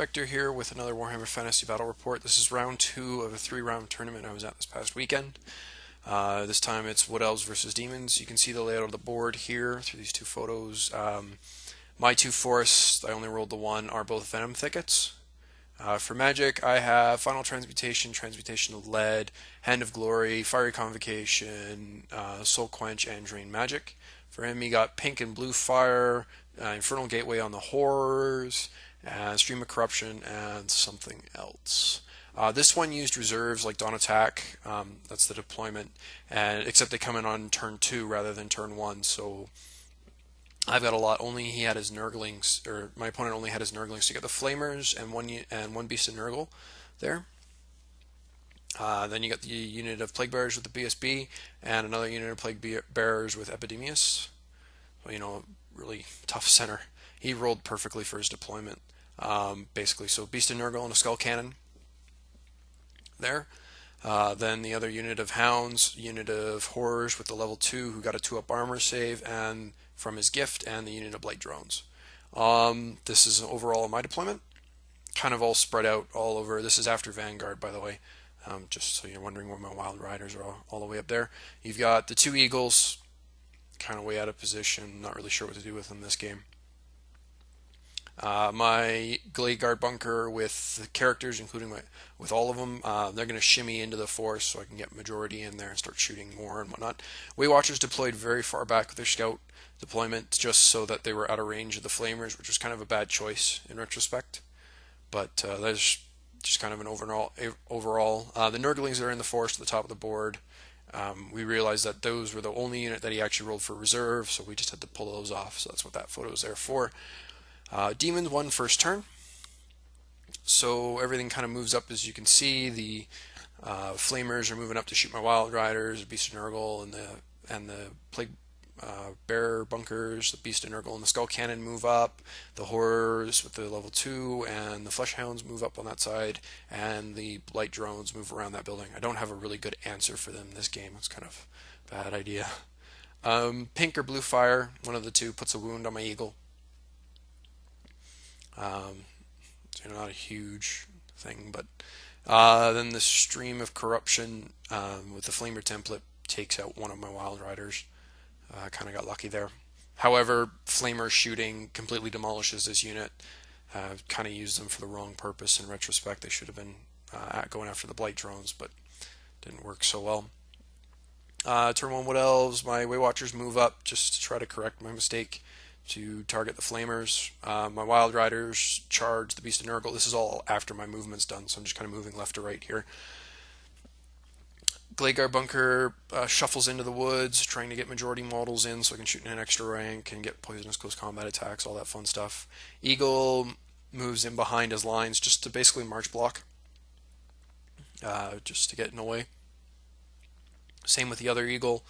Spectre here with another Warhammer Fantasy Battle Report. This is round 2 of a 3-round tournament I was at this past weekend. This time it's Wood Elves versus Demons. You can see the layout of the board here through these two photos. My two forests, I only rolled the one, are both Venom Thickets. For magic, I have Final Transmutation, Transmutation of Lead, Hand of Glory, Fiery Convocation, Soul Quench, and Drain Magic. For him, he got Pink and Blue Fire, Infernal Gateway on the Horrors, Stream of Corruption, and something else. This one used reserves like Dawn Attack, that's the deployment, and except they come in on turn 2 rather than turn 1, so I've got a lot. Only he had his Nurglings, or my opponent only had his Nurglings to get the Flamers and one Beast of Nurgle there. Then you got the unit of Plague Bearers with the BSB, and another unit of Plague Bearers with Epidemius. So, you know, really tough center. He rolled perfectly for his deployment, basically. So Beast of Nurgle and a Skull Cannon there. Then the other unit of Hounds, unit of Horrors with the level 2 who got a 2-up armor save and from his gift, and the unit of Blight Drones. This is overall my deployment. Kind of all spread out all over. This is after Vanguard, by the way. Just so you're wondering where my Wild Riders are all the way up there. You've got the 2 Eagles, kind of way out of position. Not really sure what to do with them this game. My Glade Guard bunker with the characters, including with all of them, they're going to shimmy into the force so I can get majority in there and start shooting more and whatnot. Way Watchers deployed very far back with their scout deployment just so that they were out of range of the Flamers, which was kind of a bad choice in retrospect. But that's just kind of an overall. The Nurglings are in the forest at the top of the board. We realized that those were the only unit that he actually rolled for reserve, so we just had to pull those off. So that's what that photo is there for. Demons won first turn, so everything kind of moves up. As you can see, the Flamers are moving up to shoot my Wild Riders, Beast of Nurgle, and the Plague Bearer bunkers. The Beast of Nurgle and the Skull Cannon move up. The Horrors with the level 2 and the Flesh Hounds move up on that side, and the Blight Drones move around that building. I don't have a really good answer for them this game. It's kind of a bad idea. Pink or Blue Fire, one of the two, puts a wound on my Eagle. So not a huge thing, but then the Stream of Corruption with the Flamer template takes out one of my Wild Riders. Kind of got lucky there. However, Flamer shooting completely demolishes this unit. Kind of used them for the wrong purpose in retrospect. They should have been going after the Blight Drones, but didn't work so well. Turn 1 Wood Elves, my Way Watchers move up just to try to correct my mistake to target the Flamers. My Wild Riders charge the Beast of Nurgle. This is all after my movement's done, so I'm just kind of moving left to right here. Glade Guard bunker shuffles into the woods, trying to get majority models in so I can shoot in an extra rank and get poisonous close combat attacks, all that fun stuff. Eagle moves in behind his lines just to basically march block, just to get in the way. Same with the other Eagle.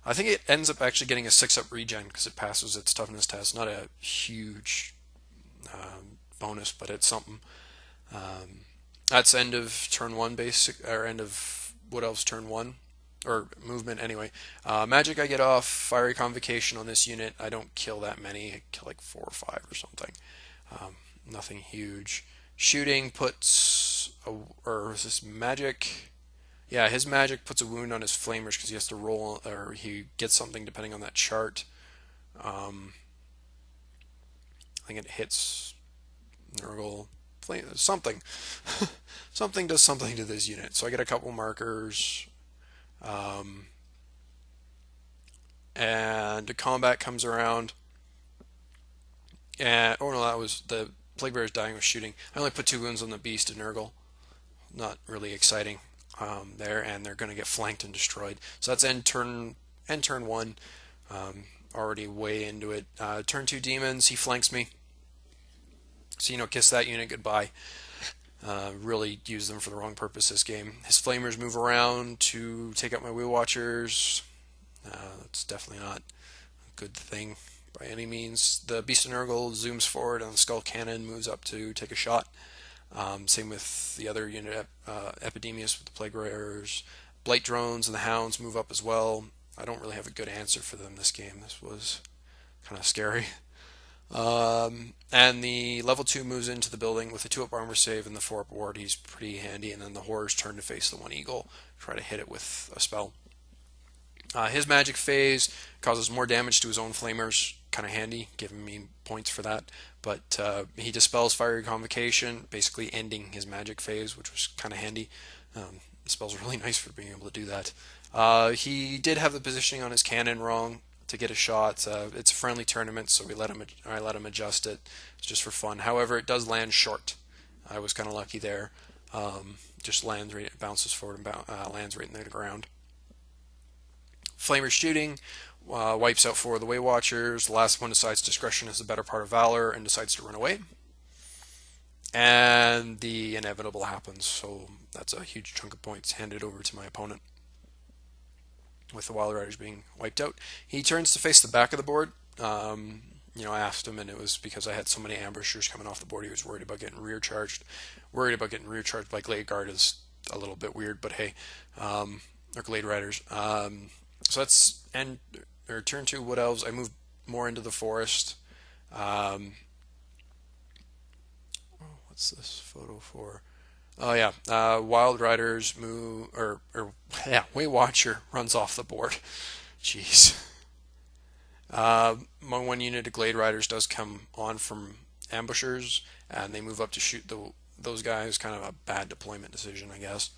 I think it ends up actually getting a 6-up regen because it passes its toughness test. Not a huge bonus, but it's something. That's end of turn 1, or end of Wood Elves turn 1, or movement anyway. Magic, I get off Fiery Convocation on this unit. I don't kill that many. I kill like 4 or 5 or something. Nothing huge. Shooting puts, or is this magic? Yeah, his magic puts a wound on his Flamers because he has to roll, or he gets something depending on that chart. I think it hits Nurgle, something. Something does something to this unit. So I get a couple markers. And the combat comes around. And, oh no, that was the Plague Bearers dying with shooting. I only put 2 wounds on the Beast of Nurgle. Not really exciting. There, and they're going to get flanked and destroyed. So that's end turn 1. Already way into it. Turn 2 Demons, he flanks me. So, you know, kiss that unit goodbye. Really used them for the wrong purpose this game. His Flamers move around to take out my Way Watchers. That's definitely not a good thing by any means. The Beast of Nurgle zooms forward, and the Skull Cannon moves up to take a shot. Same with the other unit, Epidemius with the Plague Bearers. Blight Drones and the Hounds move up as well. I don't really have a good answer for them this game. This was kind of scary. And the level 2 moves into the building with a 2-up armor save and the 4-up ward. He's pretty handy. And then the horrors turn to face the 1 eagle, try to hit it with a spell. His magic phase causes more damage to his own flamers, kind of handy, giving me points for that. But he dispels fiery convocation, basically ending his magic phase, which was kind of handy. The spell's really nice for being able to do that. He did have the positioning on his cannon wrong to get a shot. It's a friendly tournament, so I let him adjust it. It's just for fun. However, it does land short. I was kind of lucky there. Just lands right, bounces forward and lands right in the ground. Flamer shooting wipes out 4 of the Way Watchers. The last one decides discretion is the better part of valor and decides to run away. And the inevitable happens, so that's a huge chunk of points handed over to my opponent. With the Wild Riders being wiped out, he turns to face the back of the board. I asked him, and it was because I had so many ambushers coming off the board. He was worried about getting rear charged. Worried about getting rear charged by Glade Guard is a little bit weird, but hey, or Glade Riders. So that's turn 2 Wood Elves. I moved more into the forest. What's this photo for? Oh yeah, Wild Riders move, Way Watcher runs off the board. Jeez. My 1 unit of Glade Riders does come on from ambushers, and they move up to shoot those guys. Kind of a bad deployment decision, I guess.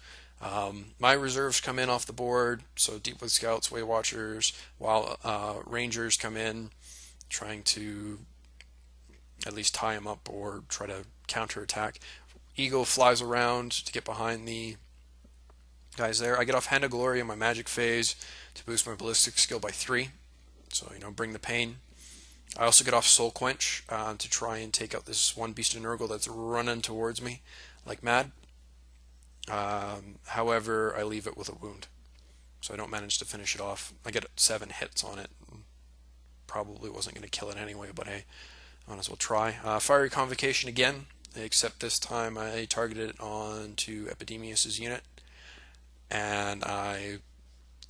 My reserves come in off the board, so Deepwood Scouts, Way Watchers, while Rangers come in, trying to at least tie them up or try to counterattack. Eagle flies around to get behind the guys there. I get off Hand of Glory in my magic phase to boost my ballistic skill by 3. So, bring the pain. I also get off Soul Quench to try and take out this 1 Beast of Nurgle that's running towards me like mad. However, I leave it with a wound, so I don't manage to finish it off. I get 7 hits on it. Probably wasn't going to kill it anyway, but hey, might as well try. Fiery Convocation again, except this time I targeted it onto Epidemius' unit, and I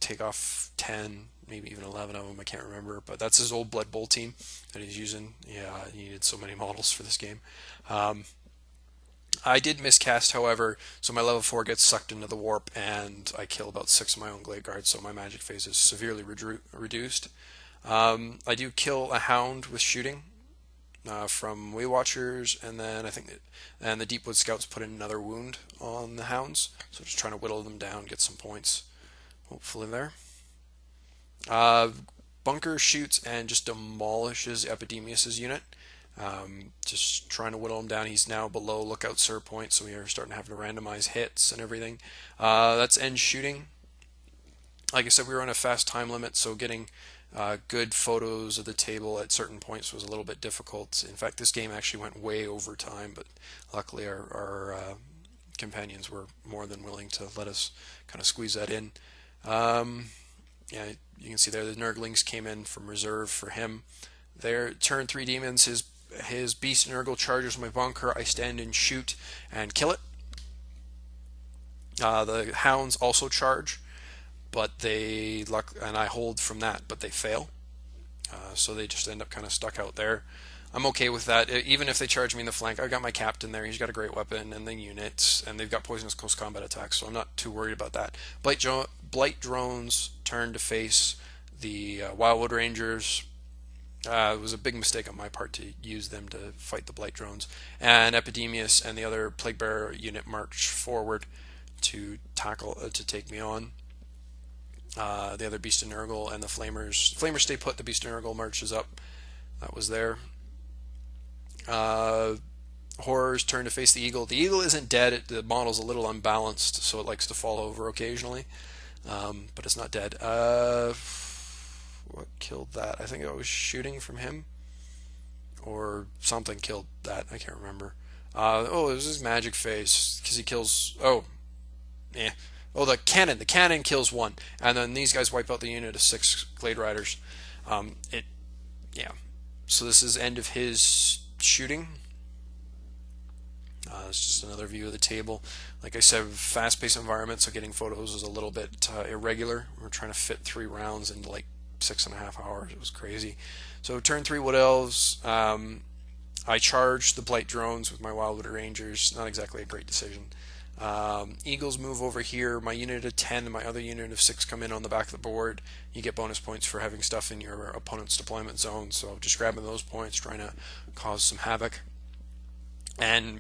take off 10, maybe even 11 of them, I can't remember, but that's his old Blood Bowl team that he's using. Yeah, he needed so many models for this game. I did miscast, however, so my level 4 gets sucked into the warp, and I kill about 6 of my own Glade Guards, so my magic phase is severely reduced. I do kill a Hound with shooting from Way Watchers, and then and the Deepwood Scouts put in another wound on the Hounds, so just trying to whittle them down, get some points, hopefully there. Bunker shoots and just demolishes Epidemius' unit. Just trying to whittle him down. He's now below Lookout Sir point, so we are starting to have to randomize hits and everything. That's end shooting. Like I said, we were on a fast time limit, so getting good photos of the table at certain points was a little bit difficult. In fact, this game actually went way over time, but luckily our companions were more than willing to let us kind of squeeze that in. Yeah, you can see there the Nurglings came in from reserve for him. There, turn 3 Demons, his Beast Nurgle charges my bunker. I stand and shoot and kill it. The Hounds also charge, but and I hold from that, but they fail. So they just end up kind of stuck out there. I'm okay with that. Even if they charge me in the flank, I've got my captain there. He's got a great weapon and the units, and they've got poisonous close combat attacks, so I'm not too worried about that. Blight drones turn to face the Wildwood Rangers. It was a big mistake on my part to use them to fight the Blight drones. And Epidemius and the other Plague Bearer unit march forward to take me on. The other Beast of Nurgle and the Flamers. Flamers stay put. The Beast of Nurgle marches up. That was there. Horrors turn to face the Eagle. The Eagle isn't dead. The model's a little unbalanced, so it likes to fall over occasionally. But it's not dead. What killed that? I think I was shooting from him, or something killed that. I can't remember. It was his magic phase, because he kills. Oh, the cannon. The cannon kills 1, and then these guys wipe out the unit of 6 Glade Riders. So this is end of his shooting. It's just another view of the table. Like I said, fast-paced environment, so getting photos is a little bit irregular. We're trying to fit 3 rounds into like 6.5 hours. It was crazy. So turn 3 Wood Elves. I charged the Blight drones with my Wildwood Rangers. Not exactly a great decision. Eagles move over here. My unit of 10 and my other unit of 6 come in on the back of the board. You get bonus points for having stuff in your opponent's deployment zone. So just grabbing those points, trying to cause some havoc, and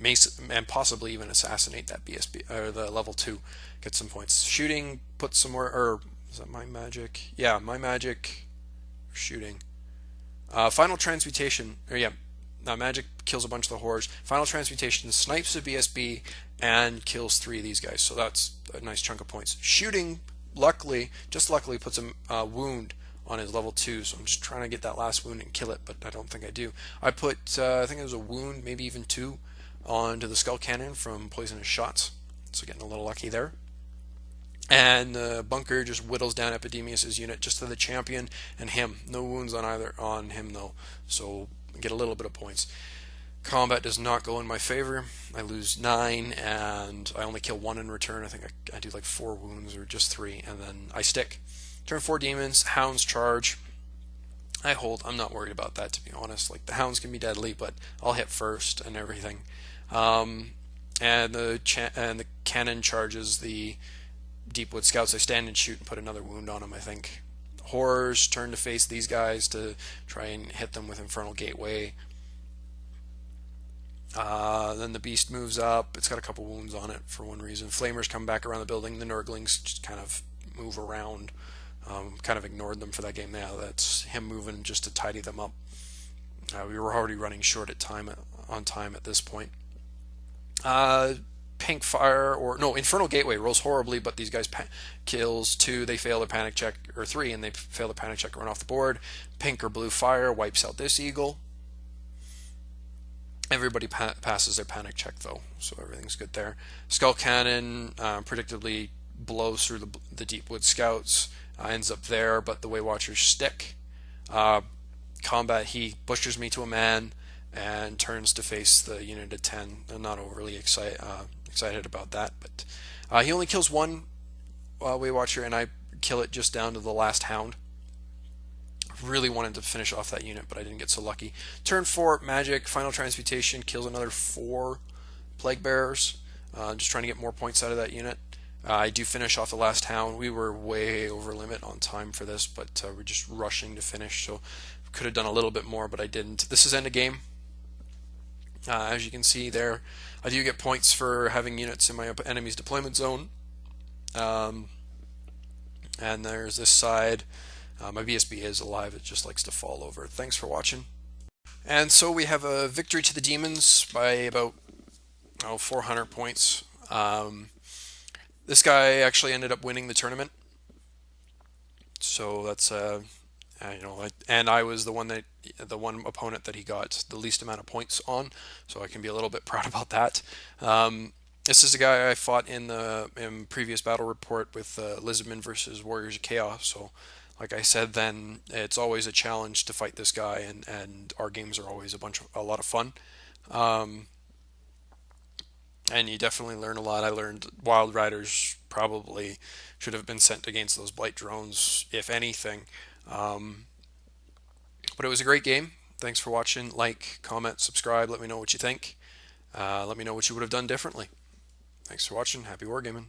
possibly even assassinate that BSB or the level 2. Get some points. Shooting, put some more. Or is that my magic? Yeah, my magic. Shooting. Final transmutation. Or yeah. Magic kills a bunch of the horrors. Final transmutation snipes a BSB and kills 3 of these guys. So that's a nice chunk of points. Shooting, just luckily, puts a wound on his level 2. So I'm just trying to get that last wound and kill it, but I don't think I do. I put, I think it was a wound, maybe even 2, onto the skull cannon from poisonous shots. So getting a little lucky there. And the bunker just whittles down Epidemius' unit just to the champion and him. No wounds on him though. So get a little bit of points. Combat does not go in my favor. I lose 9 and I only kill 1 in return. I think I do like 4 wounds or just 3, and then I stick. Turn 4 Demons, Hounds charge. I hold. I'm not worried about that, to be honest. Like, the Hounds can be deadly, but I'll hit first and everything. And the cannon charges the Deepwood Scouts. I stand and shoot and put another wound on them, I think. Horrors turn to face these guys to try and hit them with Infernal Gateway. Then the Beast moves up. It's got a couple wounds on it for one reason. Flamers come back around the building. The Nurglings just kind of move around. Kind of ignored them for that game. Now that's him moving just to tidy them up. We were already running short on time at this point. Pink Fire, or no, Infernal Gateway rolls horribly, but these guys kills 2, they fail their panic check, or 3, and they fail the panic check and run off the board. Pink or Blue Fire wipes out this eagle. Everybody passes their panic check though, so everything's good there. Skull Cannon predictably blows through the Deepwood Scouts, ends up there, but the Way Watchers stick. Combat, he butchers me to a man and turns to face the unit of 10. I'm not overly excited about that, but he only kills 1 Way Watcher, and I kill it just down to the last Hound. Really wanted to finish off that unit, but I didn't get so lucky. Turn 4 Magic, Final Transmutation, kills another 4 Plague Bearers. Just trying to get more points out of that unit. I do finish off the last Hound. We were way over limit on time for this, but we're just rushing to finish, so could have done a little bit more, but I didn't. This is end of game. As you can see there, I do get points for having units in my enemy's deployment zone. And there's this side. My BSB is alive, it just likes to fall over. Thanks for watching. And so we have a victory to the Deamons by about 400 points. This guy actually ended up winning the tournament. So that's and I was the one opponent that he got the least amount of points on, so I can be a little bit proud about that. This is a guy I fought in previous battle report with Lisbon versus Warriors of Chaos. So, like I said, then it's always a challenge to fight this guy, and our games are always a lot of fun. And you definitely learn a lot. I learned Wild Riders probably should have been sent against those Blight drones, if anything. But it was a great game. Thanks for watching. Like, comment, subscribe. Let me know what you think. Let me know what you would have done differently. Thanks for watching. Happy wargaming.